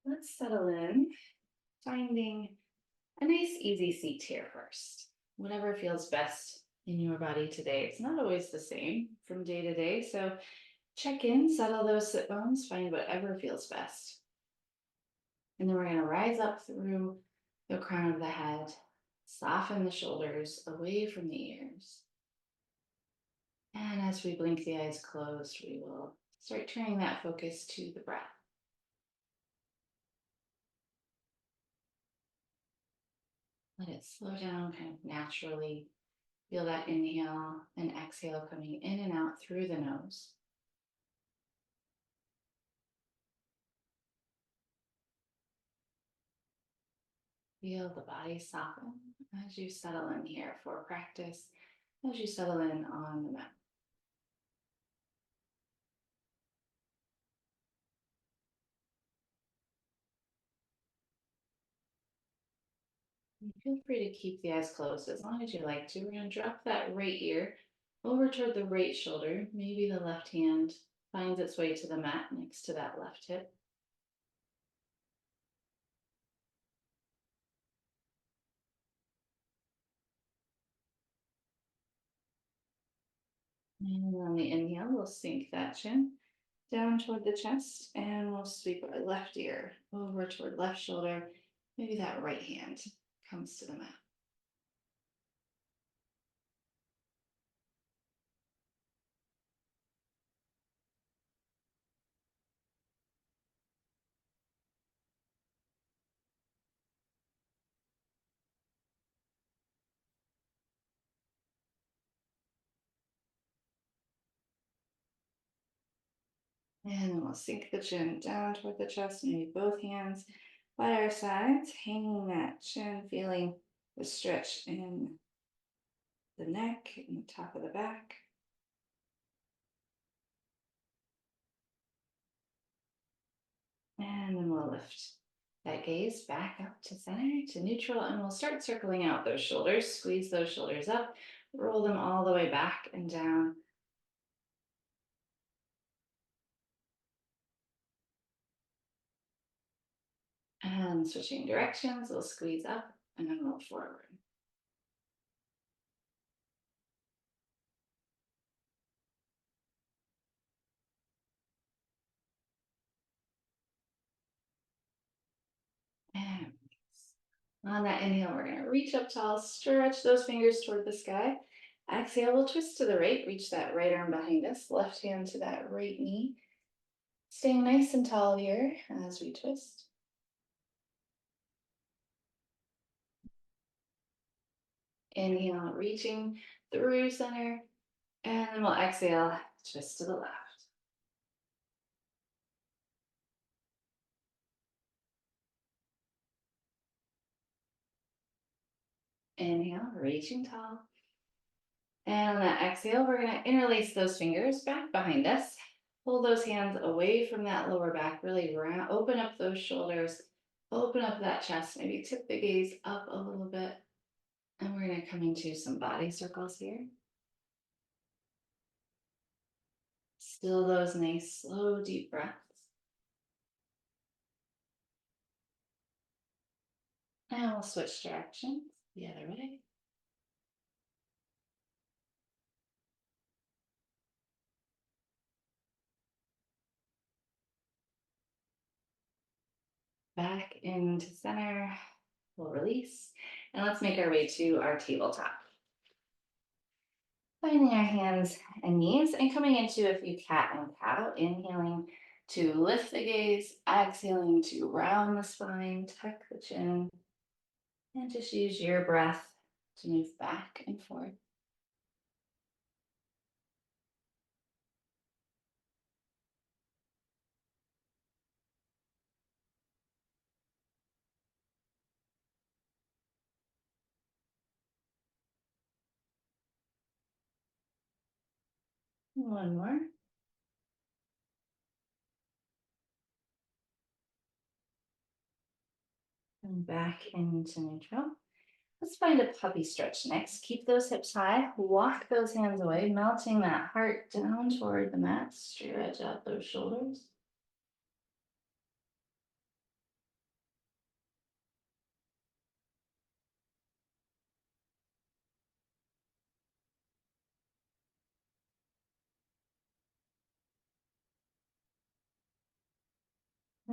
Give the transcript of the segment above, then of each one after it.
let's settle in, finding a nice, easy seat here first. Whatever feels best in your body today. It's not always the same from day to day. So check in, settle those sit bones, find whatever feels best. And then we're going to rise up through the crown of the head, soften the shoulders away from the ears. And as we blink the eyes closed, we will start turning that focus to the breath. Let it slow down kind of naturally. Feel that inhale and exhale coming in and out through the nose. Feel the body soften as you settle in here for practice, as you settle in on the mat. And feel free to keep the eyes closed as long as you like to. We're going to drop that right ear over toward the right shoulder. Maybe the left hand finds its way to the mat next to that left hip. And on the inhale, we'll sink that chin down toward the chest, and we'll sweep our left ear over toward left shoulder. Maybe that right hand comes to the mat. And then we'll sink the chin down toward the chest, maybe both hands by our sides, hanging that chin, feeling the stretch in the neck and the top of the back. And then we'll lift that gaze back up to center, to neutral, and we'll start circling out those shoulders. Squeeze those shoulders up, roll them all the way back and down. And switching directions, we'll squeeze up and then roll forward. And on that inhale, we're going to reach up tall, stretch those fingers toward the sky. Exhale, we'll twist to the right, reach that right arm behind us, left hand to that right knee. Staying nice and tall here as we twist. Inhale, reaching through center, and then we'll exhale, twist to the left. Inhale, reaching tall. And on that exhale, we're going to interlace those fingers back behind us. Pull those hands away from that lower back, really open up those shoulders, open up that chest, maybe tip the gaze up a little bit. And we're going to come into some body circles here. Still those nice, slow, deep breaths. And we'll switch directions the other way. Back into center. We'll release. And let's make our way to our tabletop. Finding our hands and knees and coming into a few cat and cow. Inhaling to lift the gaze, exhaling to round the spine, tuck the chin, and just use your breath to move back and forth. One more. And back into neutral. Let's find a puppy stretch next. Keep those hips high, walk those hands away, melting that heart down toward the mat. Stretch out those shoulders.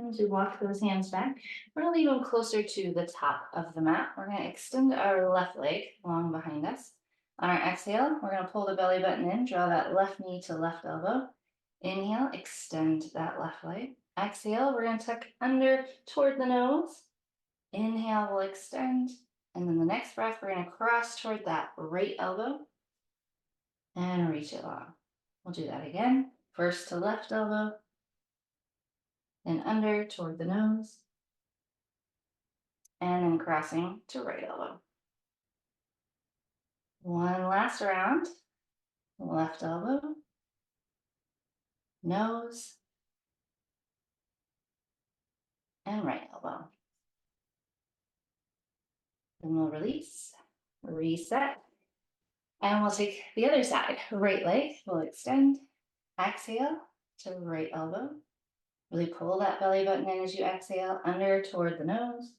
As we walk those hands back, we're gonna leave them closer to the top of the mat. We're gonna extend our left leg long behind us. On our exhale, we're gonna pull the belly button in, draw that left knee to left elbow. Inhale, extend that left leg. Exhale, we're gonna tuck under toward the nose. Inhale, we'll extend. And then the next breath, we're gonna cross toward that right elbow and reach it long. We'll do that again. First to left elbow, then under toward the nose, and then crossing to right elbow. One last round. Left elbow, nose, and right elbow. Then we'll release, reset, and we'll take the other side. Right leg, we'll extend, exhale to right elbow. Really pull that belly button in as you exhale, under toward the nose,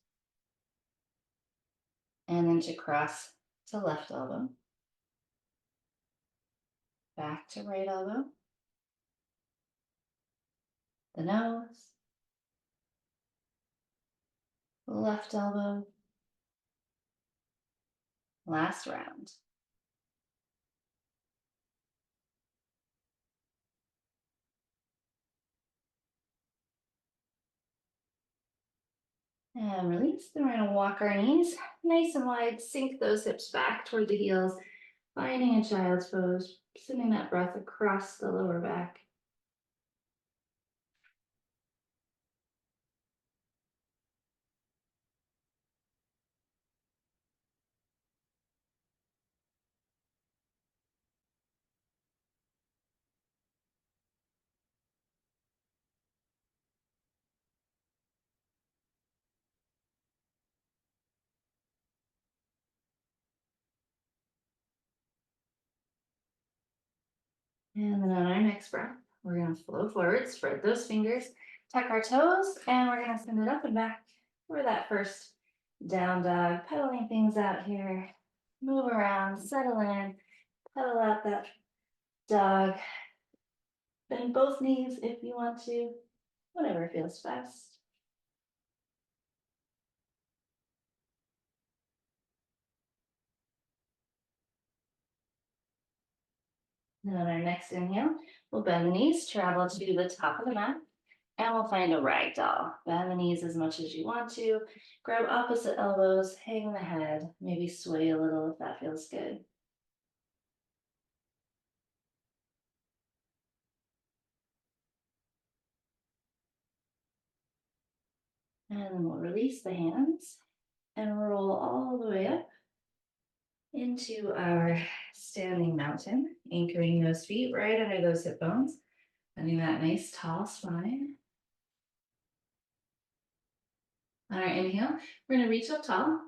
and then to cross to left elbow. Back to right elbow, the nose, left elbow. Last round. And release. Then we're going to walk our knees nice and wide, sink those hips back toward the heels, finding a child's pose, sending that breath across the lower back. And then on our next breath, we're going to flow forward, spread those fingers, tuck our toes, and we're going to send it up and back for that first down dog, pedaling things out here. Move around, settle in, pedal out that dog. Bend both knees if you want to, whatever feels best. And on our next inhale, we'll bend the knees, travel to the top of the mat, and we'll find a rag doll. Bend the knees as much as you want to. Grab opposite elbows, hang the head, maybe sway a little if that feels good. And then we'll release the hands and roll all the way up into our standing mountain, anchoring those feet right under those hip bones, finding that nice tall spine. On our inhale, we're going to reach up tall.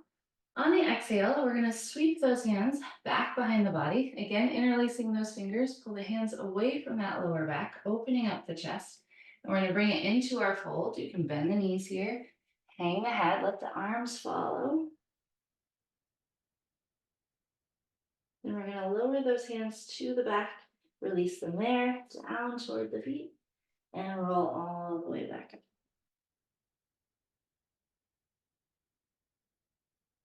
On the exhale, we're going to sweep those hands back behind the body. Again, interlacing those fingers, pull the hands away from that lower back, opening up the chest. And we're going to bring it into our fold. You can bend the knees here, hang the head, let the arms follow. Then we're going to lower those hands to the back, release them there, down toward the feet, and roll all the way back up.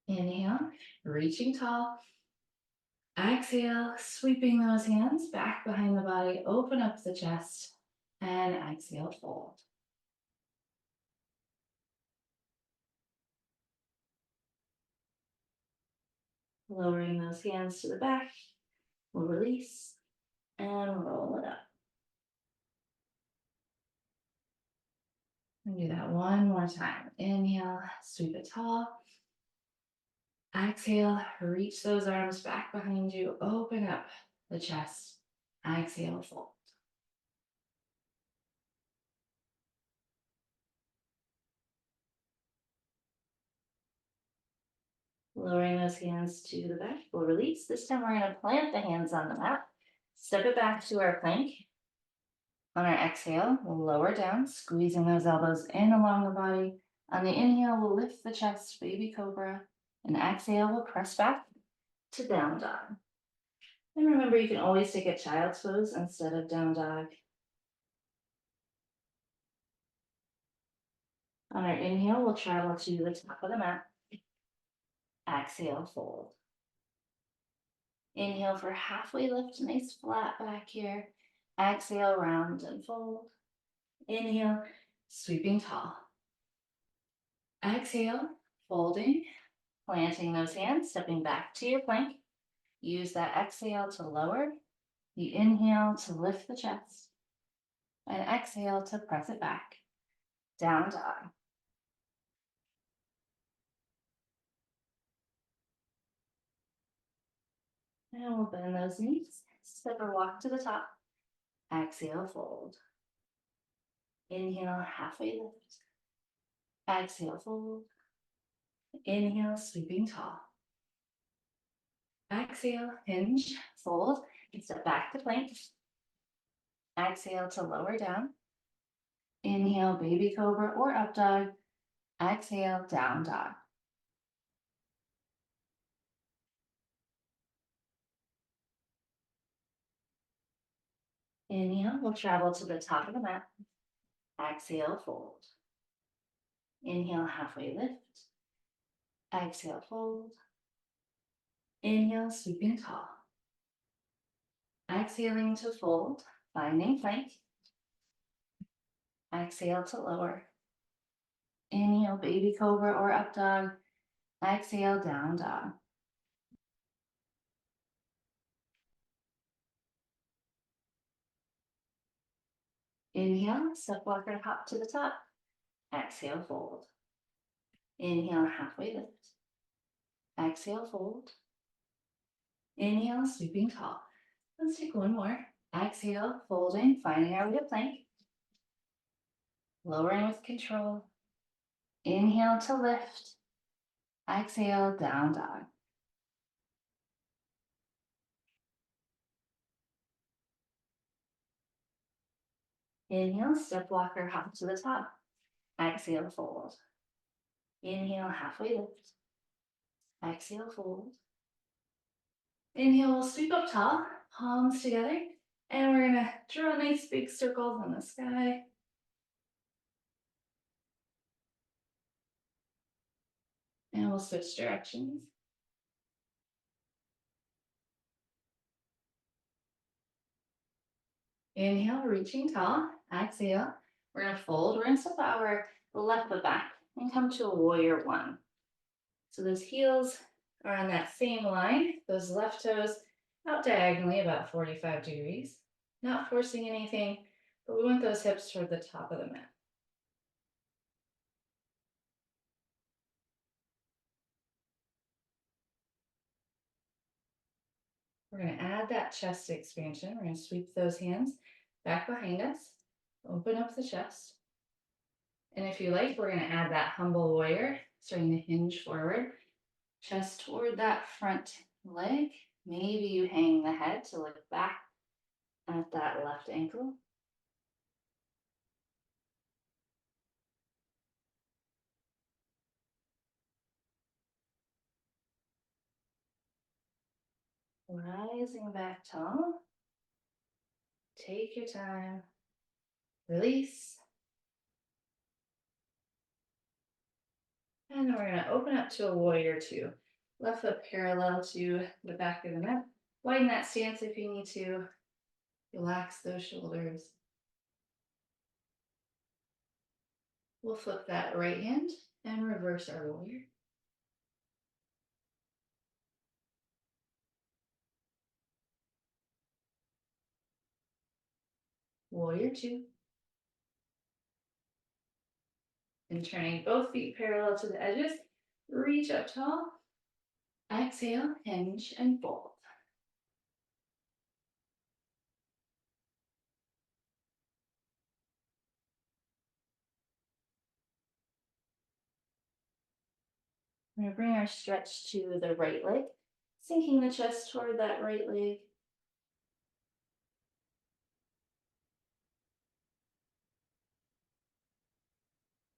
Inhale, reaching tall. Exhale, sweeping those hands back behind the body, open up the chest, and exhale, fold. Lowering those hands to the back, we'll release and roll it up. And do that one more time. Inhale, sweep it tall. Exhale, reach those arms back behind you, open up the chest. Exhale, fold. Lowering those hands to the back, we'll release. This time we're going to plant the hands on the mat. Step it back to our plank. On our exhale, we'll lower down, squeezing those elbows in along the body. On the inhale, we'll lift the chest, baby cobra. And exhale, we'll press back to down dog. And remember, you can always take a child's pose instead of down dog. On our inhale, we'll travel to the top of the mat. Exhale, fold. Inhale for halfway lift, nice flat back here. Exhale, round and fold. Inhale, sweeping tall. Exhale, folding, planting those hands, stepping back to your plank. Use that exhale to lower, the inhale to lift the chest, and exhale to press it back. Down dog. And we'll bend those knees, step or walk to the top. Exhale, fold. Inhale, halfway lift. Exhale, fold. Inhale, sweeping tall. Exhale, hinge, fold, and step back to plank. Exhale to lower down. Inhale, baby cobra or up dog. Exhale, down dog. Inhale, we'll travel to the top of the mat. Exhale, fold. Inhale, halfway lift. Exhale, fold. Inhale, sweeping tall. Exhaling to fold, finding plank. Exhale to lower. Inhale, baby cobra or up dog. Exhale, down dog. Inhale, step walker hop to the top. Exhale, fold. Inhale, halfway lift. Exhale, fold. Inhale, sweeping tall. Let's take one more. Exhale, folding, finding our way to plank. Lowering with control. Inhale to lift. Exhale, down dog. Inhale, step walker, hop to the top. Exhale, fold. Inhale, halfway lift. Exhale, fold. Inhale, we'll sweep up tall, palms together, and we're gonna draw nice big circles in the sky. And we'll switch directions. Inhale, reaching tall. Exhale, we're gonna fold. We're gonna step our left foot back and come to a warrior one. So those heels are on that same line, those left toes out diagonally about 45 degrees. Not forcing anything, but we want those hips toward the top of the mat. We're going to add that chest expansion. We're going to sweep those hands back behind us, open up the chest. And if you like, we're going to add that humble warrior, starting to hinge forward, chest toward that front leg. Maybe you hang the head to look back at that left ankle. Rising back tall. Take your time. Release. And we're going to open up to a warrior two. Left foot parallel to the back of the mat. Widen that stance if you need to. Relax those shoulders. We'll flip that right hand and reverse our warrior. Warrior two. And turning both feet parallel to the edges. Reach up tall. Exhale, hinge, and fold. We're going to bring our stretch to the right leg, sinking the chest toward that right leg.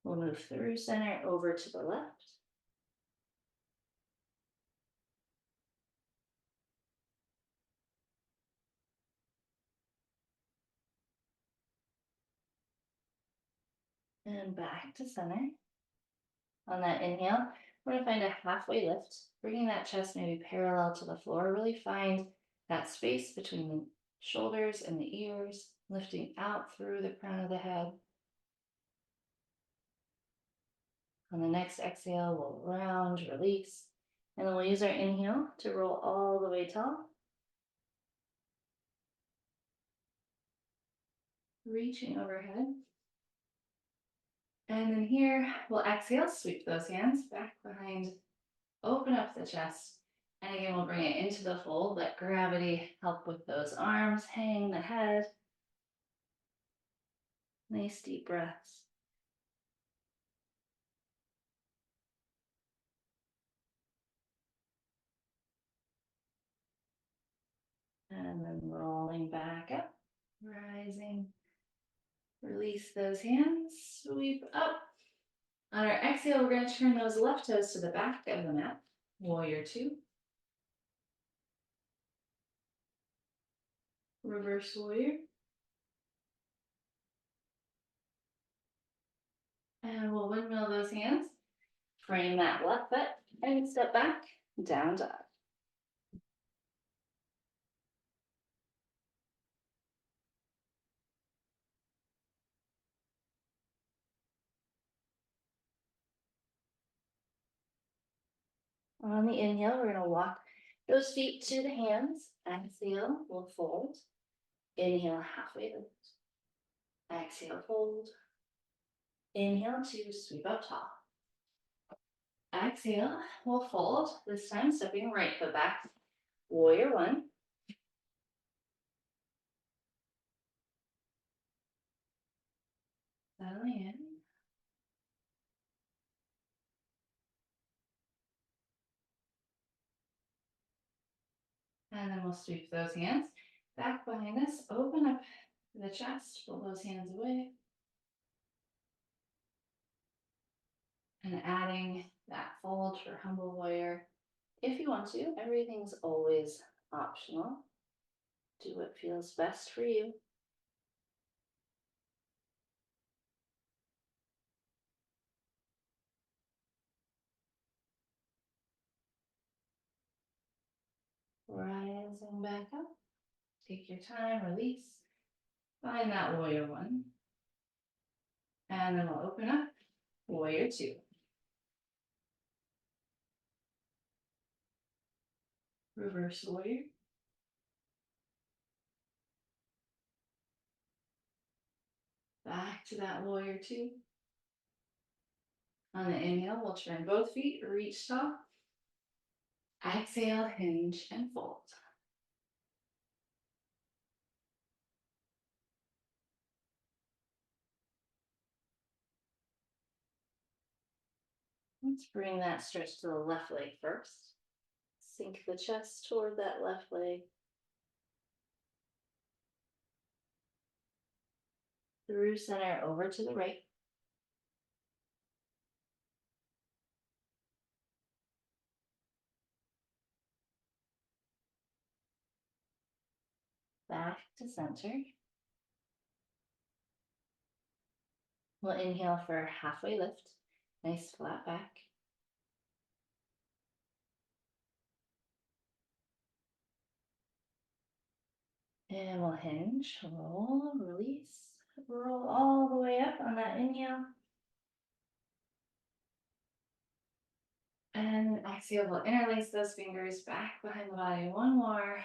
We'll move through center over to the left. And back to center. On that inhale, we're going to find a halfway lift, bringing that chest maybe parallel to the floor. Really find that space between the shoulders and the ears, lifting out through the crown of the head. On the next exhale, we'll round, release, and then we'll use our inhale to roll all the way tall, reaching overhead. And then here, we'll exhale, sweep those hands back behind, open up the chest. And again, we'll bring it into the fold. Let gravity help with those arms, hang the head. Nice deep breaths. And then rolling back up, rising. Release those hands, sweep up. On our exhale, we're going to turn those left toes to the back of the mat. Warrior two. Reverse warrior. And we'll windmill those hands. Frame that left foot and step back, down dog. On the inhale, we're going to walk those feet to the hands. Exhale, we'll fold. Inhale, halfway lift. Exhale, fold. Inhale to sweep up tall. Exhale, we'll fold. This time, stepping right foot back. Warrior one. Settling in. And then we'll sweep those hands back behind us. Open up the chest, pull those hands away. And adding that fold for humble warrior. If you want to, everything's always optional. Do what feels best for you. Rising back up. Take your time, release. Find that warrior one. And then we'll open up warrior two. Reverse warrior. Back to that warrior two. On the inhale, we'll turn both feet, reach tall. Exhale, hinge and fold. Let's bring that stretch to the left leg first. Sink the chest toward that left leg. Through center over to the right. Back to center. We'll inhale for a halfway lift. Nice flat back. And we'll hinge, roll, release, roll all the way up on that inhale. And exhale, we'll interlace those fingers back behind the body. One more.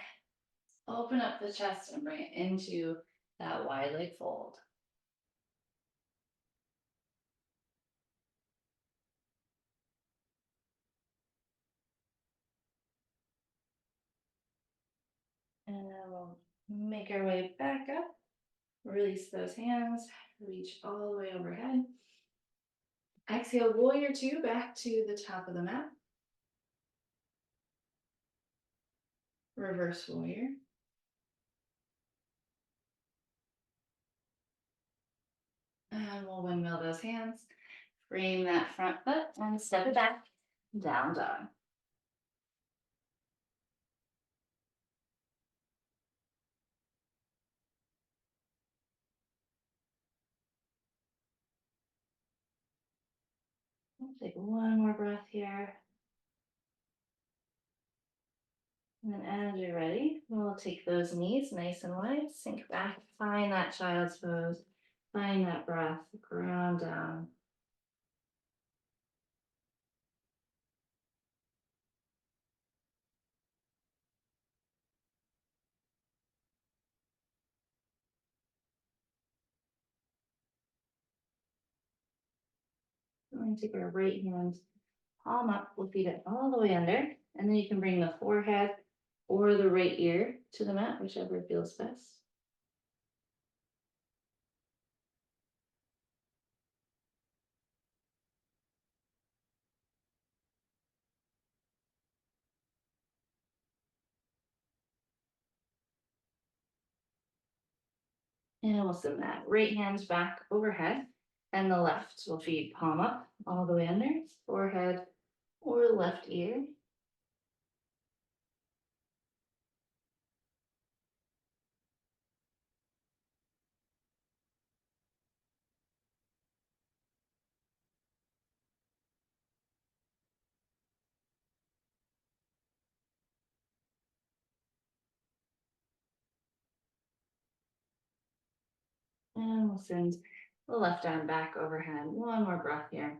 Open up the chest and bring it into that wide leg fold. And then we'll make our way back up. Release those hands, reach all the way overhead. Exhale, warrior two, back to the top of the mat. Reverse warrior. And we'll windmill those hands. Frame that front foot and step it back, down dog. Take one more breath here. And then as you're ready, we'll take those knees nice and wide, sink back, find that child's pose, find that breath, ground down. And then take our right hand, palm up, we'll feed it all the way under, and then you can bring the forehead or the right ear to the mat, whichever feels best. And we'll send that right hand back overhead, and the left will feed palm up all the way under, forehead or left ear. And we'll send the left arm back overhead. One more breath here.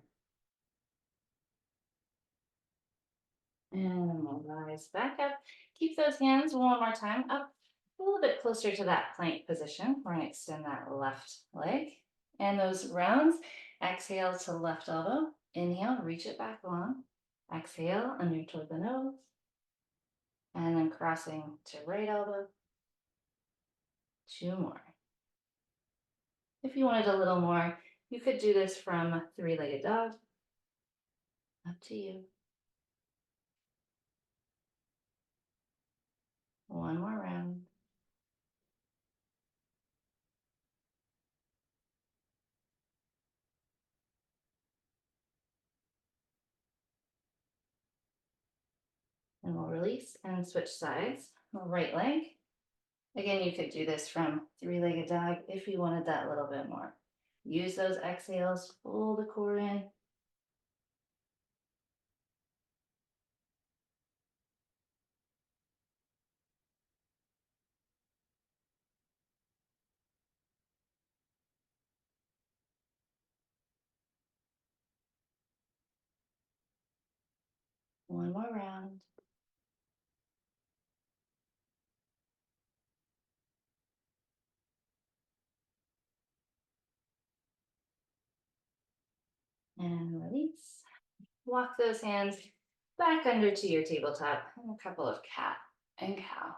And then we'll rise back up. Keep those hands one more time up a little bit closer to that plank position. We're going to extend that left leg. And those rounds, exhale to left elbow. Inhale, reach it back long. Exhale, under toward the nose. And then crossing to right elbow. Two more. If you wanted a little more, you could do this from three-legged dog. Up to you. One more round. And we'll release and switch sides. Right leg. Again, you could do this from three-legged dog if you wanted that little bit more. Use those exhales, pull the core in. One more round. And release. Walk those hands back under to your tabletop and a couple of cat and cow.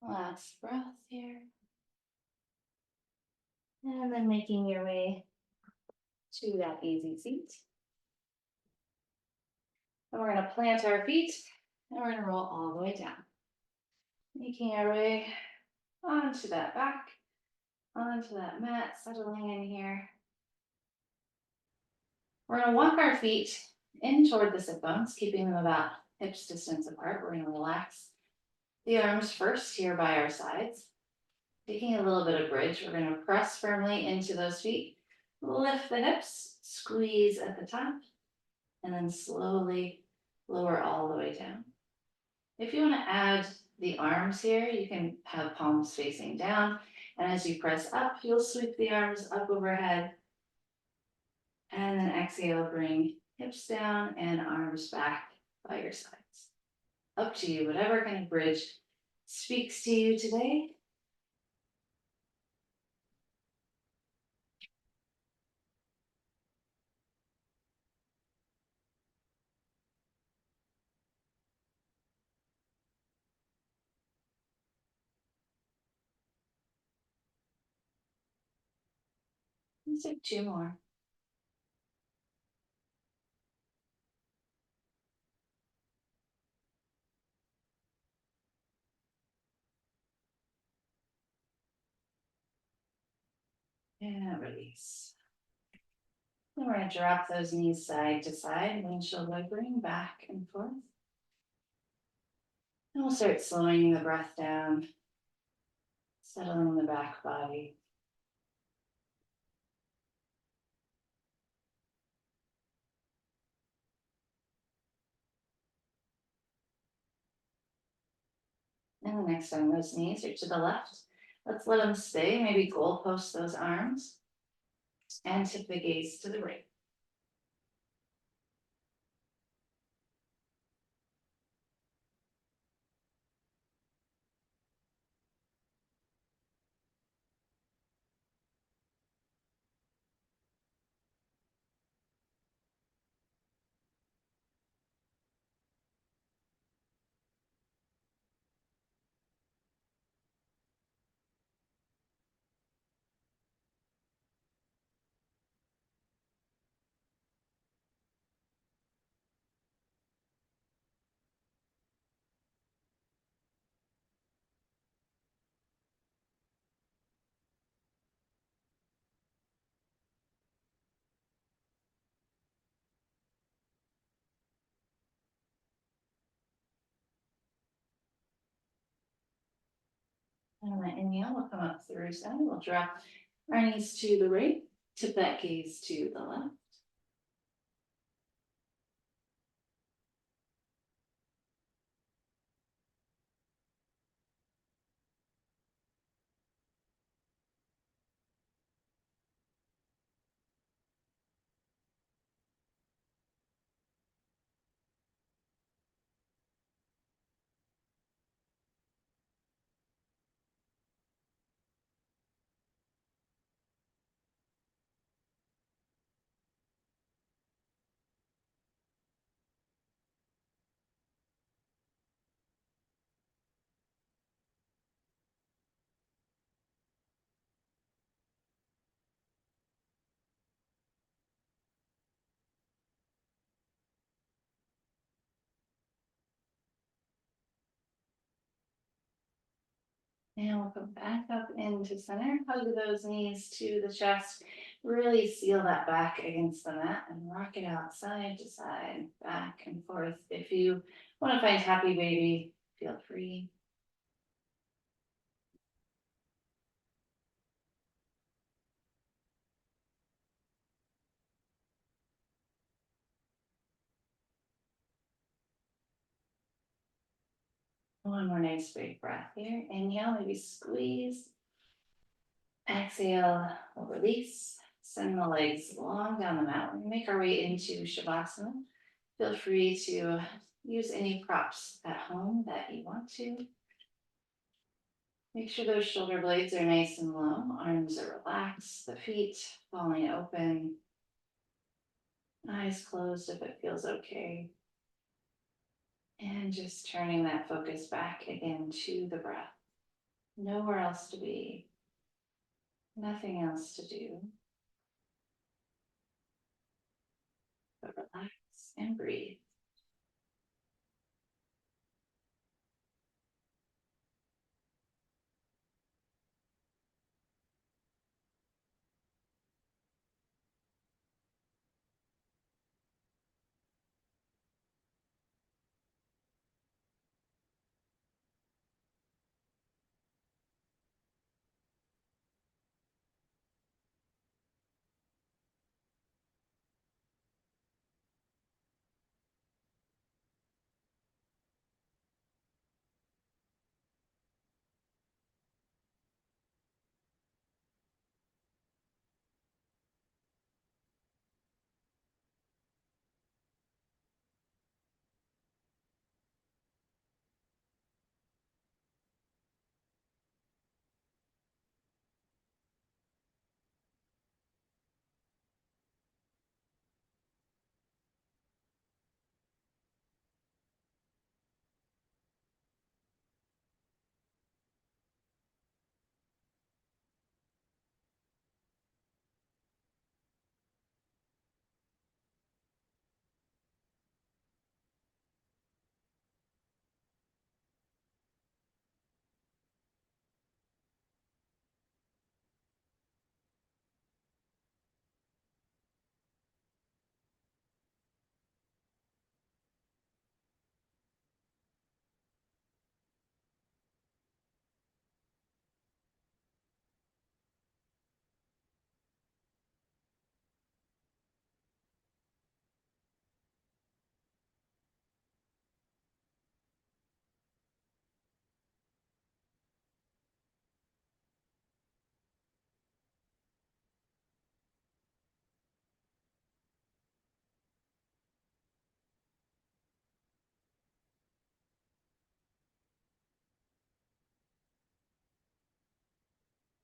Last breath here. And then making your way to that easy seat. And we're going to plant our feet and we're going to roll all the way down. Making our way onto that back, onto that mat, settling in here. We're going to walk our feet in toward the sit bones, keeping them about hips distance apart. We're going to relax the arms first here by our sides. Taking a little bit of bridge, we're going to press firmly into those feet, lift the hips, squeeze at the top, and then slowly lower all the way down. If you want to add the arms here, you can have palms facing down, and as you press up, you'll sweep the arms up overhead, and then exhale, bring hips down and arms back by your sides. Up to you, whatever kind of bridge speaks to you today. Let's take two more. And release. Then we're going to drop those knees side to side, windshield wipering back and forth. And we'll start slowing the breath down, settling the back body. And the next time those knees are to the left, let's let them stay. Maybe goalpost those arms and tip the gaze to the right. And on the inhale, we'll come up through center. We'll drop our knees to the right, tip that gaze to the left. And we'll come back up into center. Hug those knees to the chest. Really seal that back against the mat and rock it out side to side, back and forth. If you want to find happy baby, feel free. One more nice big breath here. Inhale, maybe squeeze. Exhale, we'll release. Send the legs long down the mat. We make our way into Shavasana. Feel free to use any props at home that you want to. Make sure those shoulder blades are nice and low. Arms are relaxed. The feet falling open. Eyes closed if it feels okay. And just turning that focus back again to the breath. Nowhere else to be. Nothing else to do. But relax and breathe.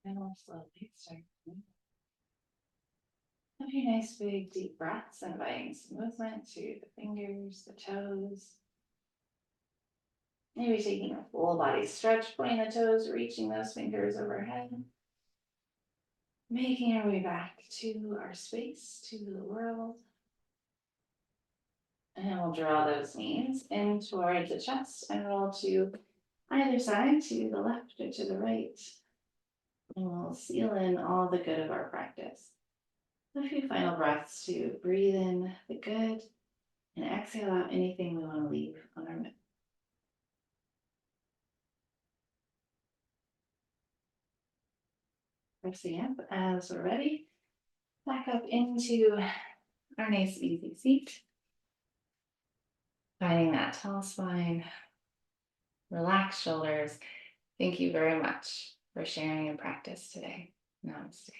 And we'll slowly start a few nice big deep breaths, inviting some movement to the fingers, the toes. Maybe taking a full body stretch, pointing the toes, reaching those fingers overhead. Making our way back to our space, to the world. And we'll draw those knees in toward the chest and roll to either side, to the left or to the right. And we'll seal in all the good of our practice. A few final breaths to breathe in the good and exhale out anything we want to leave on our mat. Pressing up as we're ready. Back up into our nice easy seat. Finding that tall spine, relaxed shoulders. Thank you very much for sharing your practice today. Namaste.